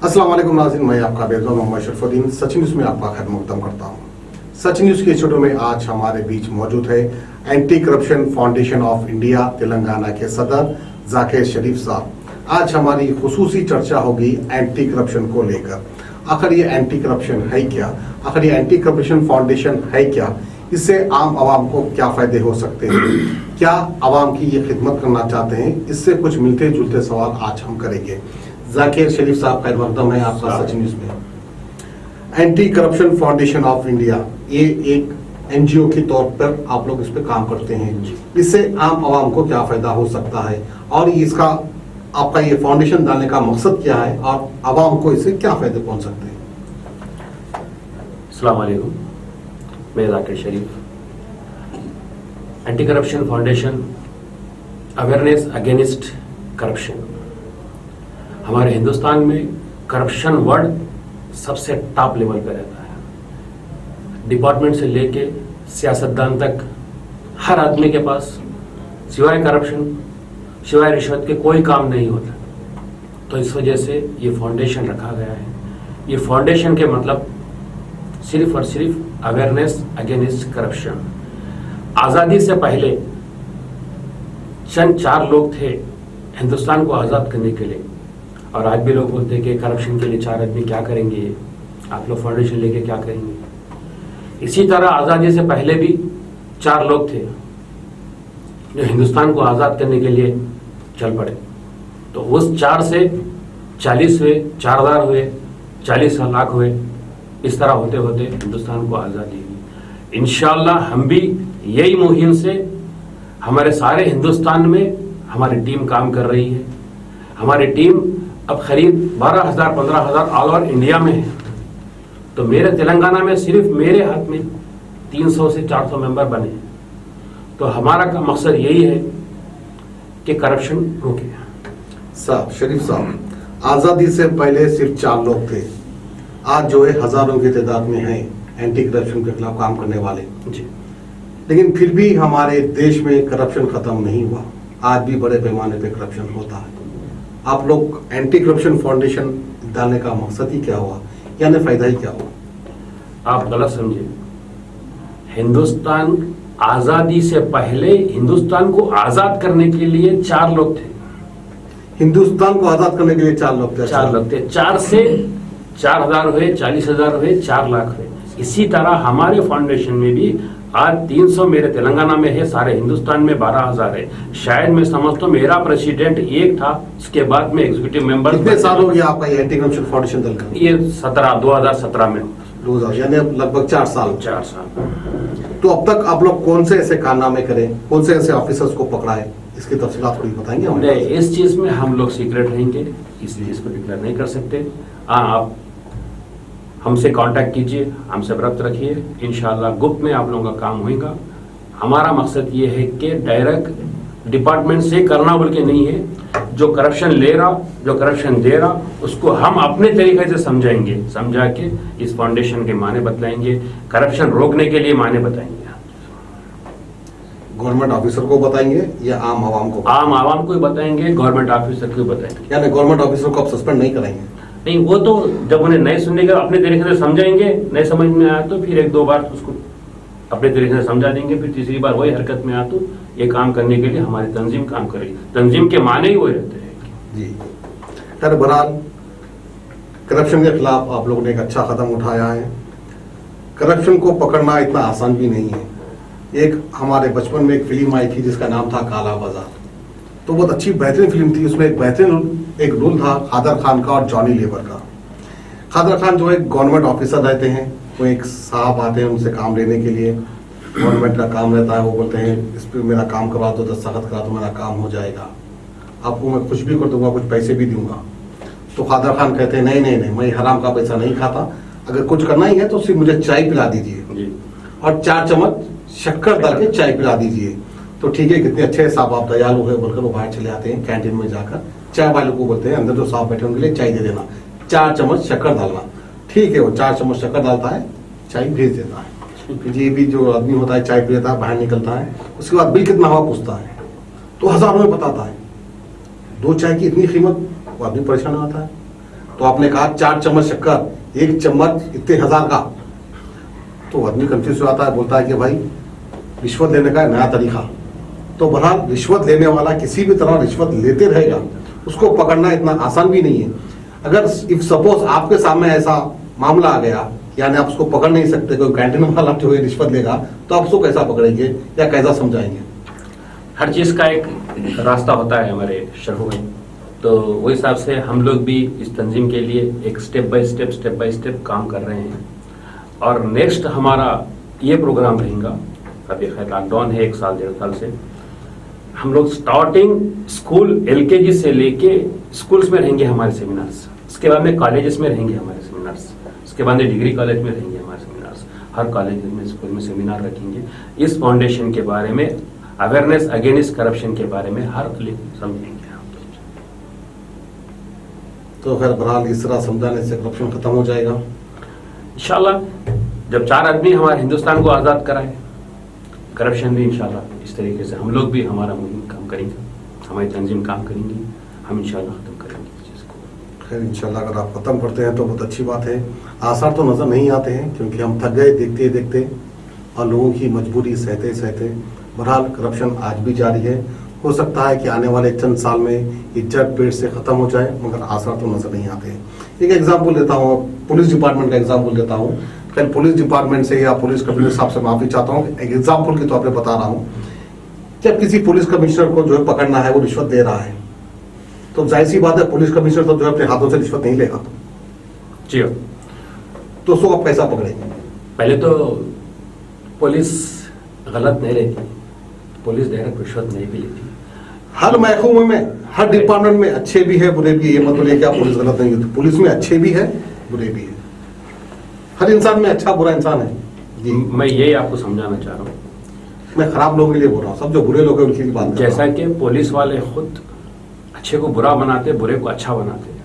अस्सलाम वालेकुम नाज़रीन, मैं आपका बेज़ा मोहम्मद शरफुद्दीन सचिन न्यूज़ में आपका खैर मक़दम करता हूँ। सचिन न्यूज़ के स्टूडियो में आज हमारे बीच मौजूद है anti corruption foundation of India Telangana के सदर जाकिर शरीफ साहब। आज हमारी खुसूसी चर्चा होगी एंटी करप्शन को लेकर। आखिर ये एंटी करप्शन है क्या, आखिर ये एंटी करप्शन फाउंडेशन है क्या, इससे आम आवाम को क्या फायदे हो सकते हैं, क्या आवाम की ये खिदमत करना चाहते हैं, इससे कुछ मिलते जुलते सवाल आज हम करेंगे। जाकिर शरीफ साहब खैर मक़दम है आपका सचिन न्यूज़ में। Anti corruption foundation of India ये एक एनजीओ के तौर पर आप लोग इस पे काम करते हैं, इससे आम आवाम को क्या फायदा हो सकता है और इसका आपका ये फाउंडेशन डालने का मकसद क्या है और आवाम को इससे क्या फायदे पहुंच सकते हैं। अस्सलाम वालेकुम, मैं Zakir Sharif. Anti corruption foundation awareness against corruption. हमारे हिंदुस्तान में करप्शन वर्ड सबसे टॉप लेवल पे रहता है। डिपार्टमेंट से लेके सियासतदान तक हर आदमी के पास सिवाय करप्शन, सिवाय रिश्वत के कोई काम नहीं होता। तो इस वजह से ये फाउंडेशन रखा गया है। ये फाउंडेशन के मतलब सिर्फ और सिर्फ अवेयरनेस अगेंस्ट करप्शन। आज़ादी से पहले चंद 4 लोग थे हिंदुस्तान को आज़ाद करने के लिए, और आज भी लोग बोलते हैं कि करप्शन के लिए 4 आदमी क्या करेंगे, आप लोग फाउंडेशन लेके क्या करेंगे। इसी तरह आज़ादी से पहले भी 4 लोग थे जो हिंदुस्तान को आज़ाद करने के लिए चल पड़े। तो उस 4 से 40 हुए, 4000 हुए, 40 लाख हुए, इस तरह होते होते हिंदुस्तान को आज़ादी हुई। इंशाअल्लाह हम भी यही मुहिम से हमारे सारे हिंदुस्तान में हमारी टीम काम कर रही है। हमारी टीम अब करीब 12,000 15,000 ऑल ओवर इंडिया में है। तो मेरे तेलंगाना में सिर्फ मेरे हाथ में 300 से 400 मेंबर बने हैं। तो हमारा मकसद यही है कि करप्शन रोके। साहब शरीफ साहब, आज़ादी से पहले सिर्फ 4 लोग थे, आज जो है हजारों की तादाद में हैं एंटी करप्शन के खिलाफ काम करने वाले जी। लेकिन फिर भी हमारे देश में करप्शन खत्म नहीं हुआ, आज भी बड़े पैमाने पे करप्शन होता है। आप लोग एंटी करप्शन फाउंडेशन डालने का मकसद ही क्या हुआ, यानी फायदा ही क्या हुआ? आप गलत समझे। हिंदुस्तान आजादी से पहले हिंदुस्तान को आजाद करने के लिए 4 लोग थे। हिंदुस्तान को आजाद करने के लिए 4 लोग थे। 4 लोग थे। 4 से 4000 हुए, 40,000 हुए, 4 लाख हुए। इसी तरह हमारे फाउंडेशन में भी आज 300 मेरे तेलंगाना में है, सारे हिंदुस्तान में 12,000 है। शायद मैं समझता हूँ मेरा प्रेसिडेंट एक था, उसके बाद में एग्जीक्यूटिव मेंबर। कितने साल हो गया आपका ये एंटी करप्शन फाउंडेशन दल का? ये 2017 में। 2000 यानी अब लगभग 4 साल। 4 साल। तो अब तक आप लोग कौन से ऐसे कारनामे करें, कौन से ऐसे ऑफिसर्स को पकड़ाए, इसकी तफसीलात थोड़ी बताएंगे हमें? नहीं, इस चीज में हम लोग सीक्रेट रहेंगे, इसलिए इसको डिक्लेयर नहीं कर सकते। आप हमसे कांटेक्ट कीजिए, हमसे व्रत रखिए, इंशाल्लाह गुप्त में आप लोगों का काम होगा। हमारा मकसद ये है कि डायरेक्ट डिपार्टमेंट से करना बोल के नहीं है। जो करप्शन ले रहा, जो करप्शन दे रहा, उसको हम अपने तरीके से समझाएंगे, समझा के इस फाउंडेशन के माने बतलाएंगे, करप्शन रोकने के लिए माने बताएंगे। गवर्नमेंट ऑफिसर को बताएंगे या आम आवाम को? आम आवाम को ही बताएंगे, गवर्नमेंट ऑफिसर को बताएंगे। यानी गवर्नमेंट ऑफिसर को आप सस्पेंड नहीं करेंगे? नहीं, वो तो जब उन्हें नहीं सुनने का अपने तरीके से समझाएंगे, नहीं समझ में आया तो फिर 1-2 बार उसको अपने तरीके से समझा देंगे, फिर तीसरी बार वही हरकत में आया तो ये काम करने के लिए हमारी तंजीम काम करेगी। तंजीम के माने ही वही रहते हैं जी। खैर बहरहाल करप्शन के खिलाफ आप लोगों ने एक अच्छा कदम उठाया है। करप्शन को पकड़ना इतना आसान भी नहीं है। एक हमारे बचपन में एक फिल्म आई थी जिसका नाम था काला बाजार, तो बहुत अच्छी बेहतरीन फिल्म थी। उसमें एक बेहतरीन एक रोल था खादर खान का और जॉनी लेबर का। खादर खान जो एक गवर्नमेंट ऑफिसर रहते हैं, वो एक साहब आते हैं उनसे काम लेने के लिए, गवर्नमेंट का काम रहता है, वो बोलते हैं इस पर मेरा काम करवा दो, दस्तखत करा दो, मेरा काम हो जाएगा, आपको मैं कुछ भी कर दूंगा, कुछ पैसे भी दूंगा। तो खादर खान कहते हैं नहीं नहीं नहीं, मैं हराम का पैसा नहीं खाता, अगर कुछ करना ही है तो सिर्फ मुझे चाय पिला दीजिए और 4 चम्मच शक्कर डाल के चाय पिला दीजिए। तो ठीक है, कितने अच्छे साहब आप दयालु है बोलकर वो बाहर चले आते हैं। कैंटीन में जाकर चाय वाले को बोलते हैं अंदर जो साहब बैठे उनके लिए चाय दे देना, 4 चम्मच शक्कर डालना। ठीक है, वो 4 चम्मच शक्कर डालता है, चाय भेज देता है। ये भी जो आदमी होता है चाय पी लेता है, बाहर निकलता है, उसके बाद बिल कितना हुआ पूछता है तो हजारों में बताता है। 2 चाय की इतनी कीमत, वो आदमी परेशान आता है। तो आपने कहा 4 चम्मच शक्कर, 1 चम्मच इतने हजार का, तो आदमी कंफ्यूज हो जाता है, बोलता है कि भाई रिश्वत लेने का नया तरीका। तो बहरहाल रिश्वत लेने वाला किसी भी तरह रिश्वत लेते रहेगा, उसको पकड़ना इतना आसान भी नहीं है। अगर इफ सपोज आपके सामने ऐसा मामला आ गया, यानी आप उसको पकड़ नहीं सकते, कोई कैंटीन वाला जो है रिश्वत लेगा, तो आप उसको कैसा पकड़ेंगे या कैसा समझाएंगे? हर चीज का एक रास्ता होता है हमारे शर्हू में, तो वो हिसाब से हम लोग भी इस तंजीम के लिए एक स्टेप बाय स्टेप काम कर रहे हैं। और नेक्स्ट हमारा ये प्रोग्राम रहेगा, अभी खैर लॉकडाउन है 1 साल 1.5 साल से, हम लोग स्टार्टिंग स्कूल LKG से लेके स्कूल्स में रहेंगे हमारे सेमिनार्स, उसके बाद में कॉलेजेस में रहेंगे हमारे सेमिनार्स, उसके बाद में डिग्री कॉलेज में रहेंगे हमारे सेमिनार्स, हर कॉलेज में स्कूल में सेमिनार रखेंगे इस फाउंडेशन के बारे में, अवेयरनेस अगेंस्ट करप्शन के बारे में हर समझेंगे। तो खैर बहरहाल इस तरह समझाने से करप्शन खत्म हो जाएगा इंशाल्लाह। जब 4 आदमी हमारे हिंदुस्तान को आज़ाद कराए, करप्शन भी इंशाल्लाह इस तरीके से हम लोग भी हमारा मुहिम काम करेंगे, हमारी तंजीम काम करेंगी, हम इंशाल्लाह खत्म करेंगे इस चीज़ को। खैर इंशाल्लाह अगर आप खत्म करते हैं तो बहुत अच्छी बात है। आसार तो नज़र नहीं आते हैं क्योंकि हम थक गए देखते देखते और लोगों की मजबूरी सहते सहते। बहरहाल करप्शन आज भी जारी है, हो सकता है कि आने वाले चंद साल में ये जड़ पेड़ से खत्म हो जाए, मगर आसार तो नजर नहीं आते हैं। एक एग्जाम्पल लेता हूँ, पुलिस डिपार्टमेंट का एग्जाम्पल लेता हूँ। कल पुलिस डिपार्टमेंट से या पुलिस कमिश्नर साहब से माफी चाहता हूँ, एक एग्जाम्पल के तौर पे बता रहा हूँ। जब किसी पुलिस कमिश्नर को जो है पकड़ना है, वो रिश्वत दे रहा है, तो जाहिर सी बात है पुलिस कमिश्नर तो जो है अपने हाथों से रिश्वत नहीं लेगा। जी तो उसको आप कैसा पकड़ेंगे? पहले तो पुलिस गलत नहीं लेती, पुलिस डायरेक्ट रिश्वत नहीं भी लेती। हर महकमे में, हर डिपार्टमेंट में अच्छे भी है बुरे भी है, ये मत बोलिए कि आप पुलिस गलत नहीं होती। पुलिस में अच्छे भी है बुरे भी है, हर इंसान में अच्छा बुरा इंसान है जी। मैं यही आपको समझाना चाह रहा हूँ, मैं खराब लोगों के लिए बोल रहा हूँ, सब जो बुरे लोग हैं उनकी भी बात कर रहा हूं। जैसा कि पुलिस वाले खुद अच्छे को बुरा बनाते, बुरे को अच्छा बनाते हैं,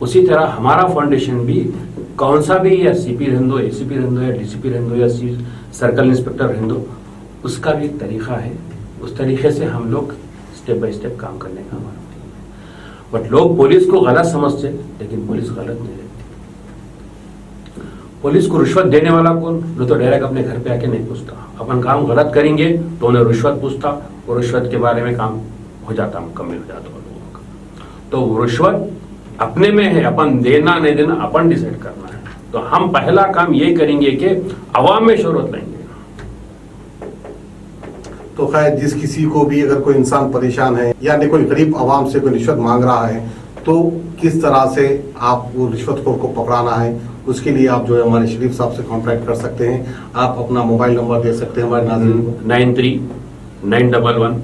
उसी तरह हमारा फाउंडेशन भी कौन सा भी, या CP रहने दो, ACP रहने दो, या DCP रहने दो, या सर्कल इंस्पेक्टर रहने दो, उसका भी एक तरीका है। उस तरीके से हम लोग स्टेप बाय स्टेप काम करने का हमारा है। बट लोग पुलिस को गलत समझते, लेकिन पुलिस गलत नहीं रहती। पुलिस को रिश्वत देने वाला कौन, वो तो डायरेक्ट अपने घर पे आके नहीं पूछता, अपन काम गलत करेंगे तो उन्हें रिश्वत पूछता, और रिश्वत के बारे में काम हो जाता, मुकम्मल हो जाता लोगों का। तो वो रिश्वत अपने में है, अपन देना नहीं देना अपन डिसाइड करना है। तो हम पहला काम ये करेंगे कि अवाम में शोरत लाएंगे। तो खैर जिस किसी को भी अगर कोई इंसान परेशान है, यानी कोई गरीब आवाम से कोई रिश्वत मांग रहा है, तो किस तरह से आप वो रिश्वतखोर को पकड़ाना है, उसके लिए आप जो है हमारे शरीफ साहब से कांटेक्ट कर सकते हैं। आप अपना मोबाइल नंबर दे सकते हैं हमारे नाज़रीन को। 939111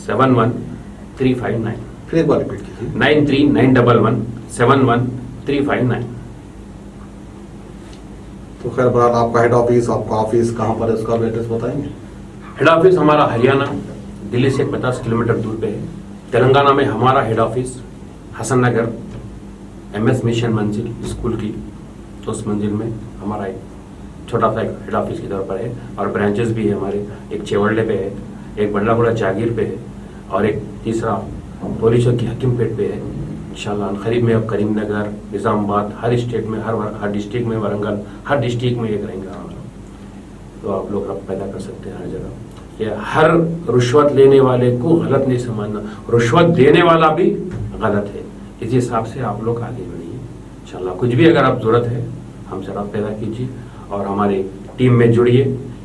71359। फिर एक बार रिपीट कीजिए। 939111 71359। तो खैर बहरहाल आपका हेड ऑफिस, आपका ऑफिस कहाँ पर है, उसका एड्रेस बताएंगे? हेड ऑफिस हमारा हरियाणा, दिल्ली से 50 किलोमीटर दूर पे है। तेलंगाना में हमारा हेड ऑफिस हसन नगर MS मिशन मंजिल स्कूल की, तो उस मंजिल में हमारा एक छोटा सा हेड ऑफिस की तौर पर है। और ब्रांचेस भी है हमारे, एक चेवड़े पे है, एक बंडलागुड़ा जागीर पे है, और एक तीसरा पोली चौक की हकीमपेट पे है। इंशाल्लाह करीब में अब करीमनगर, निज़ामाबाद, हर स्टेट में, हर डिस्ट्रिक्ट में, वरंगल, हर डिस्ट्रिक्ट में एक रहेंगे हमारा। तो आप लोग अब पैदा कर सकते हैं हर जगह। ये हर रिश्वत लेने वाले को गलत नहीं समझना, रिश्वत देने वाला भी गलत है। इस हिसाब से आप लोग आगे बढ़िए इंशाल्लाह। कुछ भी अगर आप जरूरत है हमसे राब्ता पैदा कीजिए और हमारी टीम में जुड़िए।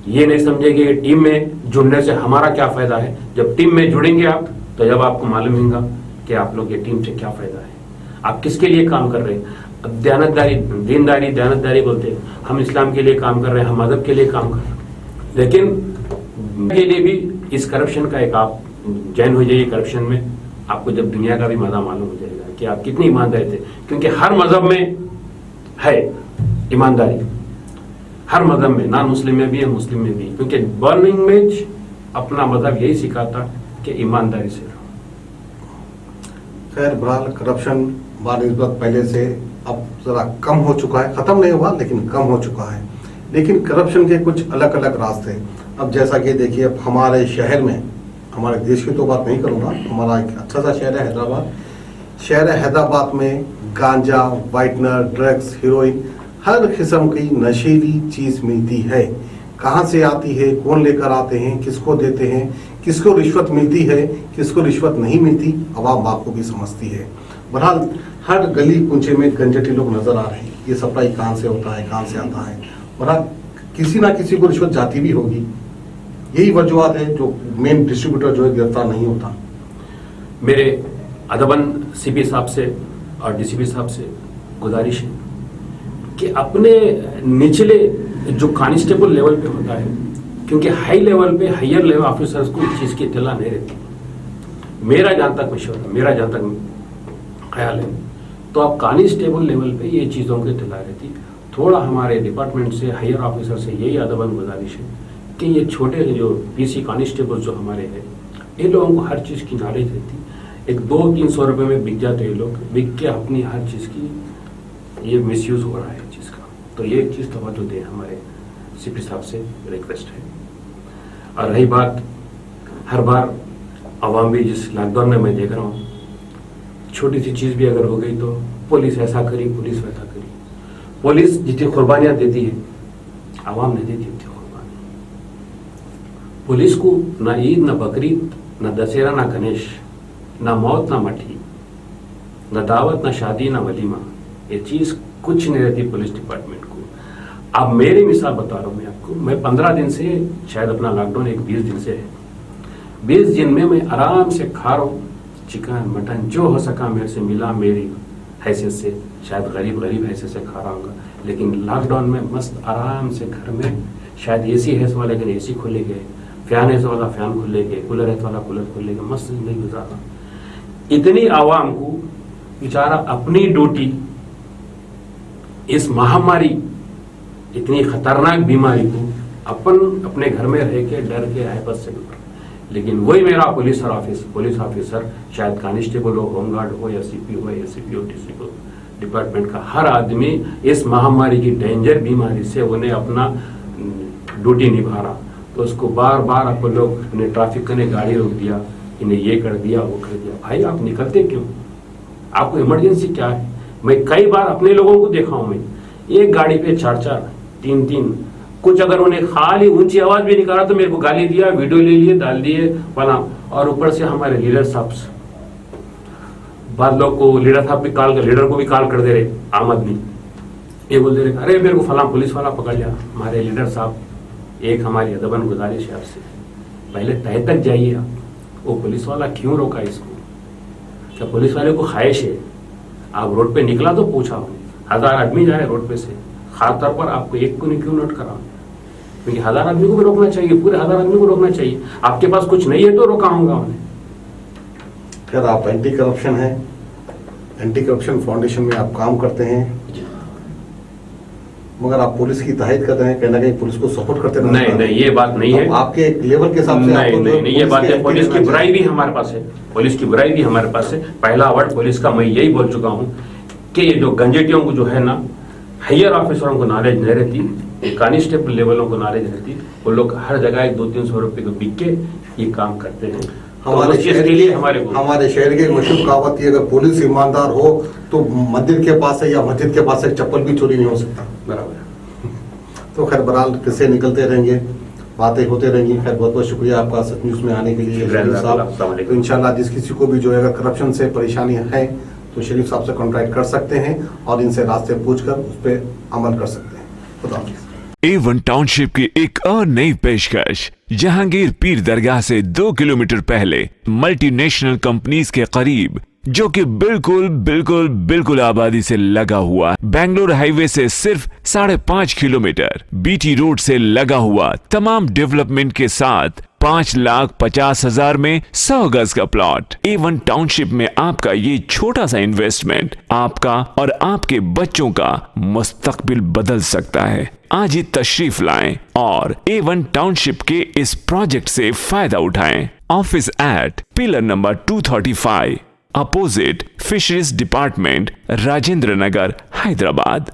ये नहीं समझेंगे कि टीम में जुड़ने से हमारा क्या फायदा है। जब टीम में जुड़ेंगे आप, तो जब आपको मालूम होगा कि आप लोग ये टीम से क्या फायदा है, आप किसके लिए काम कर रहे हैं। अब दीनदारी बोलते हैं, हम इस्लाम के लिए काम कर रहे हैं, हम मजहब के लिए काम कर रहे हैं, लेकिन के लिए भी इस करप्शन का एक आप जैन हो जाइए करप्शन में, आपको जब दुनिया का भी मजा मालूम हो जाएगा कि आप कितनी ईमानदारी थे। क्योंकि हर मजहब में है ईमानदारी, हर मजहब में, नॉन मुस्लिम में भी है, मुस्लिम में भी। क्योंकि बर्निंग में अपना मजहब यही सिखाता कि ईमानदारी से रहो। खैर बहरहाल करप्शन बानिस्बत पहले से अब जरा कम हो चुका है, खत्म नहीं हुआ लेकिन कम हो चुका है। लेकिन करप्शन के कुछ अलग अलग रास्ते, अब जैसा कि देखिए अब हमारे शहर में, हमारे देश की तो बात नहीं करूँगा, हमारा एक अच्छा सा शहर है हैदराबाद, शहर हैदराबाद में गांजा, वाइटनर, ड्रग्स, हीरोइन, हर किस्म की नशीली चीज मिलती है। कहाँ से आती है, कौन लेकर आते हैं, किसको देते हैं, किसको रिश्वत मिलती है, किसको रिश्वत नहीं मिलती, अवाम बात को भी समझती है। बहरहाल हर गली कुंचे में गंजटी लोग नजर आ रहे हैं। ये सप्लाई कहाँ से होता है, कहाँ से आता है। बहरहाल किसी ना किसी को रिश्वत जाती भी होगी। यही वजूहत है जो मेन डिस्ट्रीब्यूटर जो है गिरफ्तार नहीं होता। मेरे अदबन सीपी साहब से और डीसीपी साहब से गुजारिश है कि अपने निचले जो कांस्टेबल लेवल पे होता है, क्योंकि हाई लेवल पे हायर लेवल ऑफिसर्स को इस चीज़ की इत्तला नहीं रहती। मेरा जहाँ तक मशवरा, मेरा जहाँ तक ख्याल है, तो आप कांस्टेबल लेवल पे ये चीज़ों की इत्तला रहती। थोड़ा हमारे डिपार्टमेंट से, हायर ऑफिसर से यही अदबन गुजारिश है कि ये छोटे जो पीसी कांस्टेबल जो हमारे हैं, ये लोगों को हर चीज़ की नॉलेज रहती। एक 200-300 रुपये में बिक जाते ये लोग, बिक के अपनी हर चीज़ की ये मिसयूज़ हो रहा है चीज़ का। तो ये एक चीज़ तवज्जो दें, हमारे सीपी साहब से रिक्वेस्ट है। और रही बात, हर बार आवाम भी जिस लॉकडाउन में मैं देख रहा हूँ, छोटी सी चीज़ भी अगर हो गई तो पुलिस ऐसा करी, पुलिस वैसा करी। पुलिस जितनी कुर्बानियाँ देती है, आवाम नहीं देती उतनी कुर्बानी। पुलिस को ना ईद, ना बकरीद, ना दशहरा, ना गणेश, ना मौत, ना मठी, ना दावत, ना शादी, ना वलीमा, ये चीज़ कुछ नहीं रहती पुलिस डिपार्टमेंट को। अब मेरी मिसाल बता रहा हूँ मैं आपको। मैं 15 दिन से, शायद अपना लॉकडाउन एक 20 दिन से है, 20 दिन में मैं आराम से खा रहा हूँ, चिकन मटन जो हो सका मेरे से मिला, मेरी हैसियत से, शायद गरीब हैसियत से खा रहा हूँ। लेकिन लॉकडाउन में मस्त आराम से घर में, शायद एसी है वाले लेकिन एसी खोले गए, फैन है वाला फैन खोले गए, कूलर है वाला कूलर खोले गए, मस्त जिंदगी गुजारा। इतनी आवाम को बेचारा अपनी ड्यूटी, इस महामारी, इतनी खतरनाक बीमारी को अपन अपने घर में रह के डर के हैबत से गुजरा। लेकिन वही मेरा पुलिस ऑफिसर, शायद कांस्टेबल हो, होमगार्ड हो, या सीपी हो, एसीपी हो, डीसीपी हो, डिपार्टमेंट का हर आदमी इस महामारी की डेंजर बीमारी से उन्हें अपना ड्यूटी निभा रहा। तो उसको बार बार आप लोग, उन्हें ट्रैफिक ने गाड़ी रोक दिया, इन्हें ये कर दिया, वो कर दिया। भाई आप निकलते क्यों? आपको इमरजेंसी क्या है? मैं कई बार अपने लोगों को देखा हूं, मैं एक गाड़ी पे 4-4, 3-3, कुछ अगर उन्हें खाली ऊंची आवाज भी निकाला तो मेरे को गाली दिया, वीडियो ले लिए, डाल दिए फला। और ऊपर से हमारे लीडर साहब, बाद लोग को लीडर साहब भी लीडर को भी कॉल कर दे रहे, आम आदमी ये बोल दे रहे, अरे मेरे को फला पुलिस वाला पकड़ लिया। हमारे लीडर साहब, एक हमारी अदबन गुजारिश है आपसे, पहले तय तक जाइए आप, वो पुलिस वाला क्यों रोका इसको? क्या पुलिस वाले को ख्वाहिश है? आप रोड पे निकला तो पूछा, 1000 आदमी जाए रोड पे से, खासतौर पर आपको एक को नहीं क्यों नोट करा? क्योंकि 1000 आदमी को भी रोकना चाहिए, पूरे 1000 आदमी को रोकना चाहिए। आपके पास कुछ नहीं है तो रोका होगा उन्हें। खैर, आप एंटी करप्शन है, एंटी करप्शन फाउंडेशन में आप काम करते हैं, मगर आप पुलिस की तायद करते हैं, कहीं ना कहीं पुलिस को सपोर्ट करते हैं। नहीं, ये बात नहीं है। आपके लेवल के हिसाब से नहीं, ये बात है। पुलिस की बुराई भी हमारे पास है, पुलिस की बुराई भी हमारे पास है। पहला वर्ड पुलिस का मैं यही बोल चुका हूँ कि ये जो गंजेटियों को जो है ना, हायर ऑफिसरों को नॉलेज नहीं रहती, कांस्टेबल लेवलों को नॉलेज रहती, वो लोग हर जगह 200-300 रुपये को बिक के ये काम करते हैं। हमारे शहर की मशहूर कहावत है, अगर पुलिस ईमानदार हो तो मंदिर के पास है या मस्जिद के पास एक चप्पल भी चोरी नहीं हो सकता। बराबर। तो खैर बहरहाल किस्से निकलते रहेंगे, बातें होते रहेंगी। खैर बहुत बहुत शुक्रिया आपका सच न्यूज़ में आने के लिए शरीफ साहब। तो इंशाल्लाह जिस किसी को भी जो है अगर करप्शन से परेशानी है तो शरीफ साहब से कॉन्टैक्ट कर सकते हैं और इनसे रास्ते पूछकर उस पर अमल कर सकते हैं। खुदा हाफिज़। A1 टाउनशिप की एक और नई पेशकश, जहांगीर पीर दरगाह से 2 किलोमीटर पहले मल्टीनेशनल कंपनीज के करीब, जो कि बिल्कुल आबादी से लगा हुआ, बेंगलोर हाईवे से सिर्फ 5.5 किलोमीटर, बीटी रोड से लगा हुआ, तमाम डेवलपमेंट के साथ 5,50,000 में 100 गज का प्लॉट। A1 टाउनशिप में आपका ये छोटा सा इन्वेस्टमेंट आपका और आपके बच्चों का मुस्तकबिल बदल सकता है। आज ही तशरीफ लाएं और A1 टाउनशिप के इस प्रोजेक्ट से फायदा उठाएं। Office at pillar number 235, opposite fisheries department, Rajendra Nagar, Hyderabad.